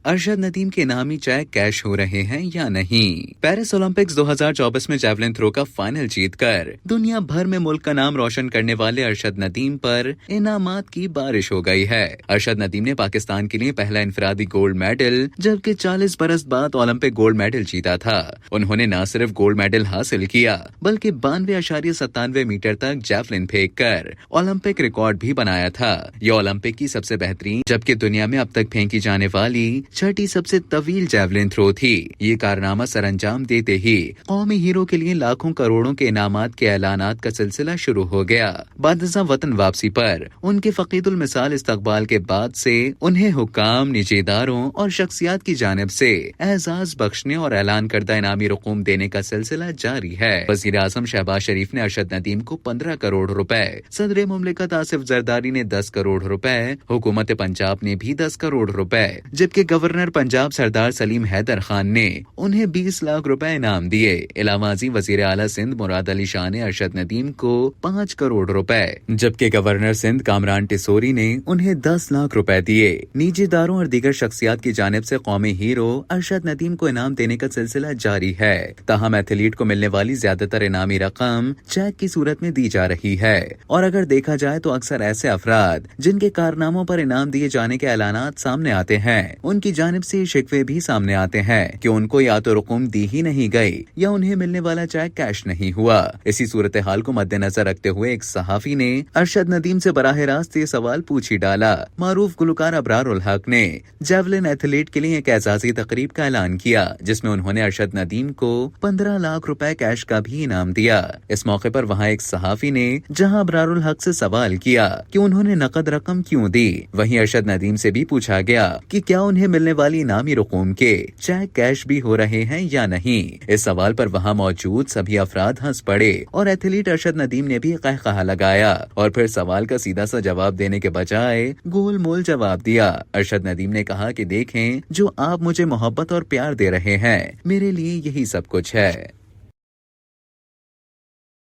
ارشد ندیم کے انعامی check cash ہو رہے ہیں یا نہیں؟ پیرس اولمپکس 2024 میں جیولن تھرو کا فائنل جیت کر دنیا بھر میں ملک کا نام روشن کرنے والے ارشد ندیم پر انعامات کی بارش ہو گئی ہے۔ ارشد ندیم نے پاکستان کے لیے پہلا انفرادی گولڈ میڈل جبکہ 40 برس بعد اولمپک گولڈ میڈل جیتا تھا۔ انہوں نے نہ صرف گولڈ میڈل حاصل کیا بلکہ 92.97 میٹر تک جیولن پھینک کر اولمپک ریکارڈ بھی بنایا تھا۔ یہ اولمپک کی سب سے بہترین جبکہ دنیا میں اب تک پھینکی جانے والی چھٹی سب سے طویل جیولن تھرو تھی۔ یہ کارنامہ سر انجام دیتے ہی قومی ہیرو کے لیے لاکھوں کروڑوں کے انعامات کے اعلانات کا سلسلہ شروع ہو گیا۔ بعد ازاں وطن واپسی پر ان کے فقید المثال استقبال کے بعد سے انہیں حکام، نجی اداروں اور شخصیات کی جانب سے اعزاز بخشنے اور اعلان کردہ انعامی رقوم دینے کا سلسلہ جاری ہے۔ وزیر اعظم شہباز شریف نے ارشد ندیم کو 15 کروڑ روپے، صدر مملکت آصف زرداری نے 10 کروڑ روپے، حکومت پنجاب نے بھی 10 کروڑ روپے، جبکہ گورنر پنجاب سردار سلیم حیدر خان نے انہیں 20 لاکھ روپے انعام دیے۔ علاوہ ازیں وزیر اعلیٰ سندھ مراد علی شاہ نے ارشد ندیم کو 5 کروڑ روپے، جبکہ گورنر سندھ کامران ٹیسوری نے انہیں 10 لاکھ روپے دیے۔ نجی اداروں اور دیگر شخصیات کی جانب سے قومی ہیرو ارشد ندیم کو انعام دینے کا سلسلہ جاری ہے۔ تاہم ایتھلیٹ کو ملنے والی زیادہ تر انعامی رقم چیک کی صورت میں دی جا رہی ہے، اور اگر دیکھا جائے تو اکثر ایسے افراد جن کے کارناموں پر انعام دیے جانے کے اعلانات سامنے آتے ہیں، ان کی جانب سے شکوے بھی سامنے آتے ہیں کہ ان کو یا تو رقم دی ہی نہیں گئی یا انہیں ملنے والا چیک کیش نہیں ہوا۔ اسی صورتحال کو مد نظر رکھتے ہوئے ایک صحافی نے ارشد ندیم سے براہ راست یہ سوال پوچھ ہی ڈالا۔ معروف گلوکار ابرار الحق نے جیولن ایتھلیٹ کے لیے ایک اعزازی تقریب کا اعلان کیا جس میں انہوں نے ارشد ندیم کو 15 لاکھ روپے کیش کا بھی انعام دیا۔ اس موقع پر وہاں ایک صحافی نے جہاں ابرار الحق سے سوال کیا کہ انہوں نے نقد رقم کیوں دی، وہیں ارشد ندیم سے بھی پوچھا گیا کہ کیا انہیں ملنے والی انعامی رقوم کے چیک کیش بھی ہو رہے ہیں یا نہیں۔ اس سوال پر وہاں موجود سبھی افراد ہنس پڑے اور ایتھلیٹ ارشد ندیم نے بھی قہقہہ لگایا اور پھر سوال کا سیدھا سا جواب دینے کے بجائے گول مول جواب دیا۔ ارشد ندیم نے کہا کہ دیکھیں، جو آپ مجھے محبت اور پیار دے رہے ہیں، میرے لیے یہی سب کچھ ہے۔